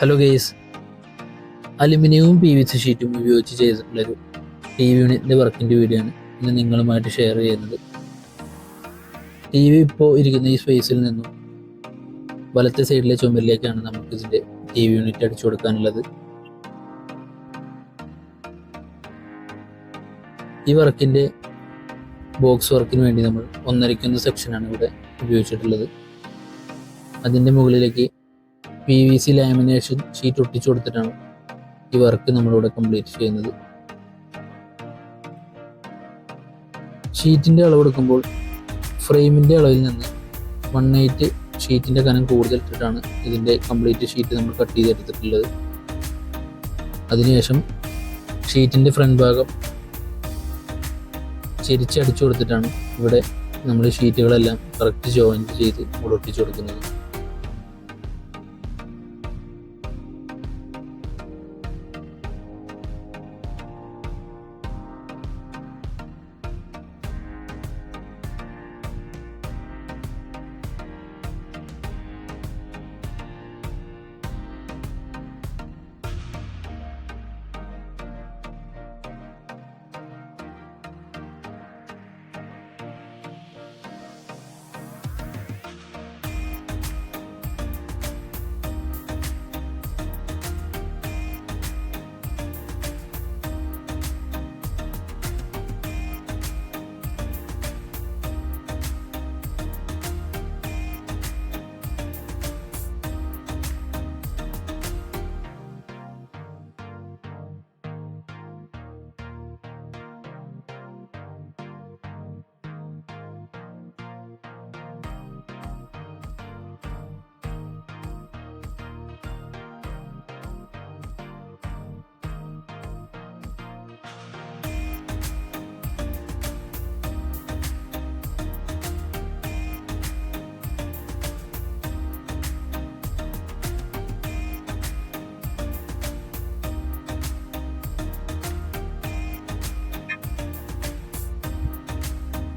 Hello guys, അലുമിനിയവും PVC ഷീറ്റും ഉപയോഗിച്ച് ചെയ്തിട്ടുള്ളൊരു TV യൂണിറ്റിൻ്റെ വർക്കിൻ്റെ വീഡിയോ ആണ് ഇന്ന് നിങ്ങളുമായിട്ട് ഷെയർ ചെയ്യുന്നത്. TV ഇപ്പോൾ ഇരിക്കുന്ന ഈ സ്പേസിൽ നിന്നും വലത്തെ സൈഡിലെ ചുമരിലേക്കാണ് നമുക്ക് ഇതിൻ്റെ TV യൂണിറ്റ് അടിച്ചു കൊടുക്കാനുള്ളത്. ഈ വർക്കിൻ്റെ ബോക്സ് വർക്കിന് വേണ്ടി നമ്മൾ 1.5 സെക്ഷനാണ് ഇവിടെ ഉപയോഗിച്ചിട്ടുള്ളത്. അതിൻ്റെ മുകളിലേക്ക് PVC ലാമിനേഷൻ ഷീറ്റ് ഒട്ടിച്ചു കൊടുത്തിട്ടാണ് ഈ വർക്ക് നമ്മളിവിടെ കംപ്ലീറ്റ് ചെയ്യുന്നത്. ഷീറ്റിൻ്റെ അളവ് എടുക്കുമ്പോൾ ഫ്രെയിമിൻ്റെ അളവിൽ നിന്ന് 1/8 ഷീറ്റിൻ്റെ കനം കൂടുതൽ ഇട്ടിട്ടാണ് ഇതിൻ്റെ കംപ്ലീറ്റ് ഷീറ്റ് നമ്മൾ കട്ട് ചെയ്തെടുത്തിട്ടുള്ളത്. അതിനുശേഷം ഷീറ്റിൻ്റെ ഫ്രണ്ട് ഭാഗം ചെരിച്ചടിച്ചു കൊടുത്തിട്ടാണ് ഇവിടെ നമ്മൾ ഷീറ്റുകളെല്ലാം കറക്റ്റ് ജോയിൻറ്റ് ചെയ്ത് ഇവിടെ ഒട്ടിച്ചു കൊടുക്കുന്നത്.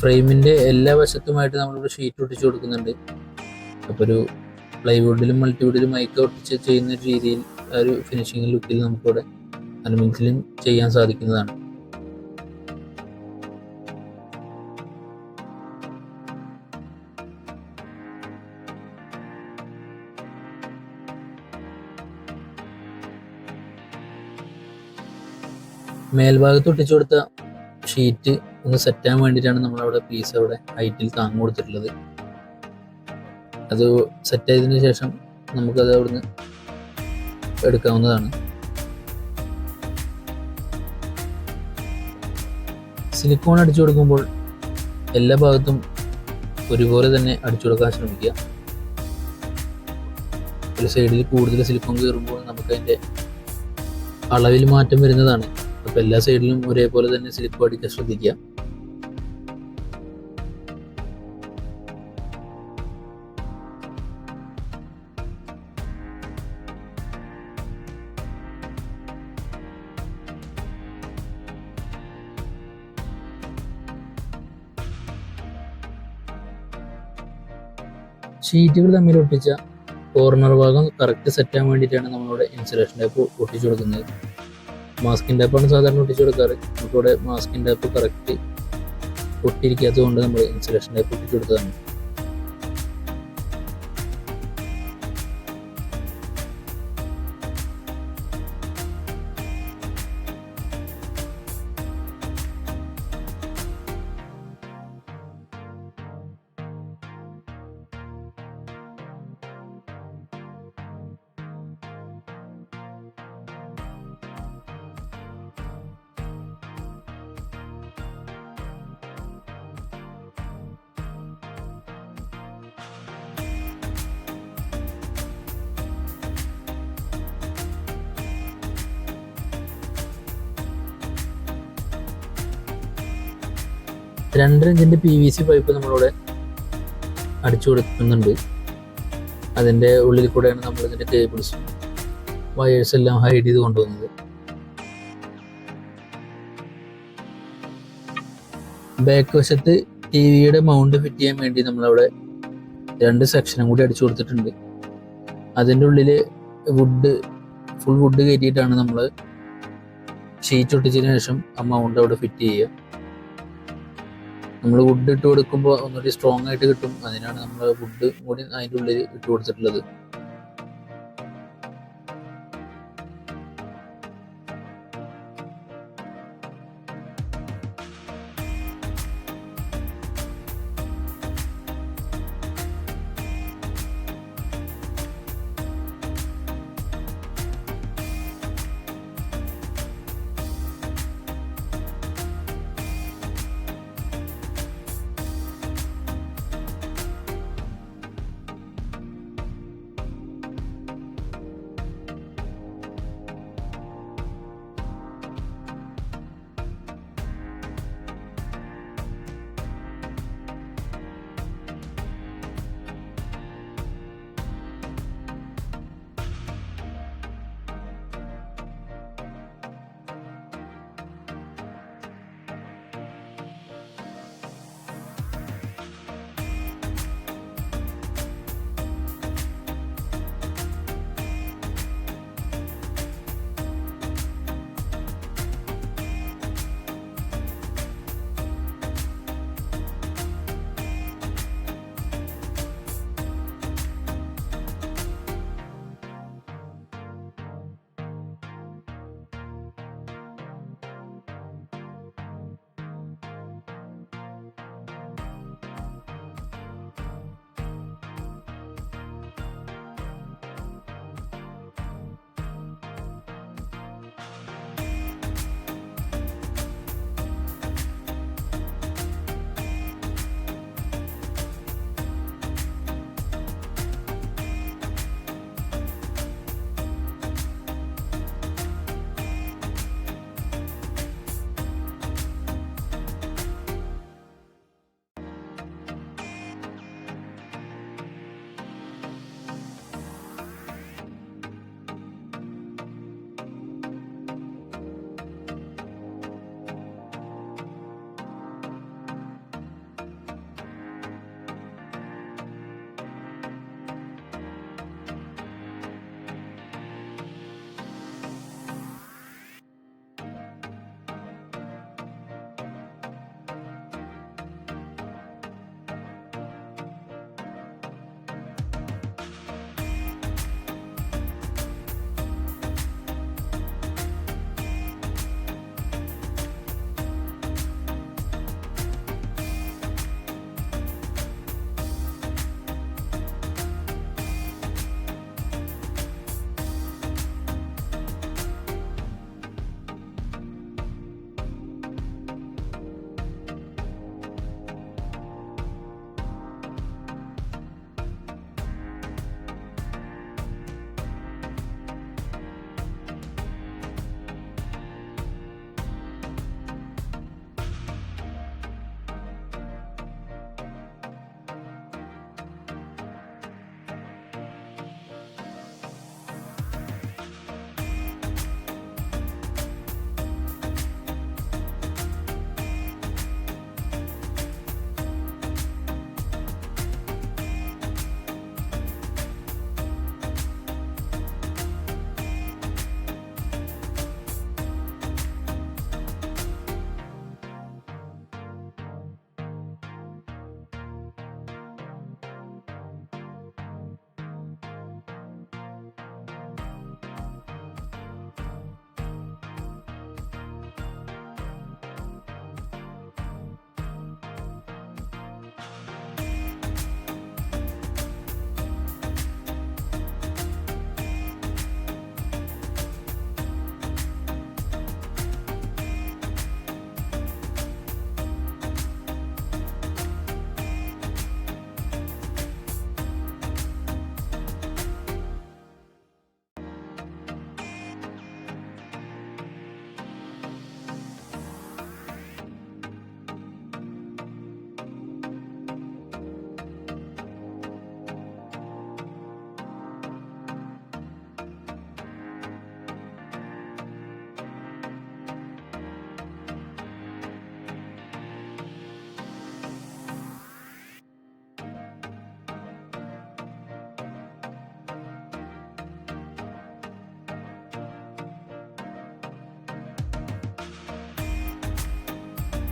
ഫ്രെയിമിൻ്റെ എല്ലാ വശത്തുമായിട്ട് നമ്മളിവിടെ ഷീറ്റ് ഒട്ടിച്ചു കൊടുക്കുന്നുണ്ട്. അപ്പോൾ ഒരു പ്ലൈവുഡിലും മൾട്ടിവുഡിലും മൈക്ക ഒട്ടിച്ച് ചെയ്യുന്ന ഒരു രീതിയിൽ ആ ഒരു ഫിനിഷിംഗ് ലുക്കിൽ നമുക്കിവിടെ അലുമിനിയത്തിലും ചെയ്യാൻ സാധിക്കുന്നതാണ്. മേൽഭാഗത്ത് ഒട്ടിച്ചു കൊടുത്ത ഷീറ്റ് ഒന്ന് സെറ്റാൻ വേണ്ടിയിട്ടാണ് നമ്മളവിടെ പീസ് അവിടെ ഹൈറ്റിൽ താങ്ങ് കൊടുത്തിട്ടുള്ളത്. അത് സെറ്റായതിനു ശേഷം നമുക്കത് അവിടുന്ന് എടുക്കാവുന്നതാണ്. സിലിക്കോൺ അടിച്ചു കൊടുക്കുമ്പോൾ എല്ലാ ഭാഗത്തും ഒരുപോലെ തന്നെ അടിച്ചു കൊടുക്കാൻ ശ്രമിക്കുക. ഒരു സൈഡിൽ കൂടുതൽ സിലിക്കോൺ കയറുമ്പോൾ നമുക്കതിൻ്റെ അളവിൽ മാറ്റം വരുന്നതാണ്. അപ്പോൾ എല്ലാ സൈഡിലും ഒരേപോലെ തന്നെ സിലിക്കോൺ അടിക്കാൻ ശ്രദ്ധിക്കുക. ഷീറ്റുകൾ തമ്മിൽ ഒട്ടിച്ച കോർണർ ഭാഗം കറക്റ്റ് സെറ്റാൻ വേണ്ടിയിട്ടാണ് നമ്മളിവിടെ ഇൻസുലേഷൻ ടേപ്പ് ഒട്ടിച്ചു കൊടുക്കുന്നത്. മാസ്കിൻ ടേപ്പാണ് സാധാരണ ഒട്ടിച്ചു കൊടുക്കാറ്. നമുക്കിവിടെ മാസ്കിൻ ടേപ്പ് കറക്റ്റ് ഒട്ടിയിരിക്കാത്തത് കൊണ്ട് നമ്മൾ ഇൻസുലേഷൻ ടേപ്പ് ഒട്ടിച്ചു കൊടുത്തതാണ്. രണ്ടര ഇഞ്ചിൻ്റെ PVC പൈപ്പ് നമ്മളിവിടെ അടിച്ചു കൊടുക്കുന്നുണ്ട്. അതിൻ്റെ ഉള്ളിൽ കൂടെയാണ് നമ്മളിതിൻ്റെ കേബിൾസും വയേഴ്സ് എല്ലാം ഹൈഡ് ചെയ്ത് കൊണ്ടുവന്നത്. ബാക്ക് വശത്ത് ടിവിയുടെ മൗണ്ട് ഫിറ്റ് ചെയ്യാൻ വേണ്ടി നമ്മളവിടെ 2 സെക്ഷനും കൂടി അടിച്ചു കൊടുത്തിട്ടുണ്ട്. അതിൻ്റെ ഉള്ളിൽ വുഡ് ഫുൾ വുഡ് കയറ്റിയിട്ടാണ് നമ്മൾ ഷീറ്റ് ഒട്ടിച്ചതിന് ശേഷം ആ മൗണ്ട് അവിടെ ഫിറ്റ് ചെയ്യുക. നമ്മൾ വുഡ് ഇട്ട് കൊടുക്കുമ്പോൾ ഒന്നുകൂടി സ്ട്രോങ് ആയിട്ട് കിട്ടും. അതിനാണ് നമ്മൾ വുഡ് കൂടി അതിൻ്റെ ഉള്ളിൽ ഇട്ട് കൊടുത്തിട്ടുള്ളത്.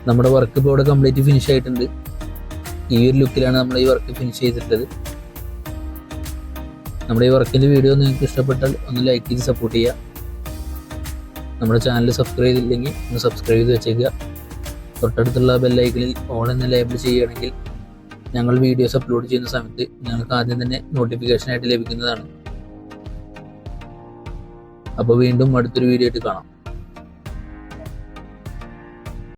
നമ്മുടെ വർക്ക് ഇപ്പോൾ ഇവിടെ കംപ്ലീറ്റ് ഫിനിഷ് ആയിട്ടുണ്ട്. ഈ ഒരു ലുക്കിലാണ് നമ്മൾ ഈ വർക്ക് ഫിനിഷ് ചെയ്തിട്ടുള്ളത്. നമ്മുടെ ഈ വർക്കിൻ്റെ വീഡിയോ നിങ്ങൾക്ക് ഇഷ്ടപ്പെട്ടാൽ ഒന്ന് ലൈക്ക് ചെയ്ത് സപ്പോർട്ട് ചെയ്യുക. നമ്മുടെ ചാനൽ സബ്സ്ക്രൈബ് ചെയ്തില്ലെങ്കിൽ ഒന്ന് സബ്സ്ക്രൈബ് ചെയ്ത് വെച്ചേക്കുക. തൊട്ടടുത്തുള്ള ബെല്ലൈക്കണിൽ ഓൾ എന്ന് ലേബിൾ ചെയ്യുകയാണെങ്കിൽ ഞങ്ങൾ വീഡിയോസ് അപ്ലോഡ് ചെയ്യുന്ന സമയത്ത് ഞങ്ങൾക്ക് ആദ്യം തന്നെ നോട്ടിഫിക്കേഷൻ ആയിട്ട് ലഭിക്കുന്നതാണ്. അപ്പോൾ വീണ്ടും അടുത്തൊരു വീഡിയോ ആയിട്ട് കാണാം.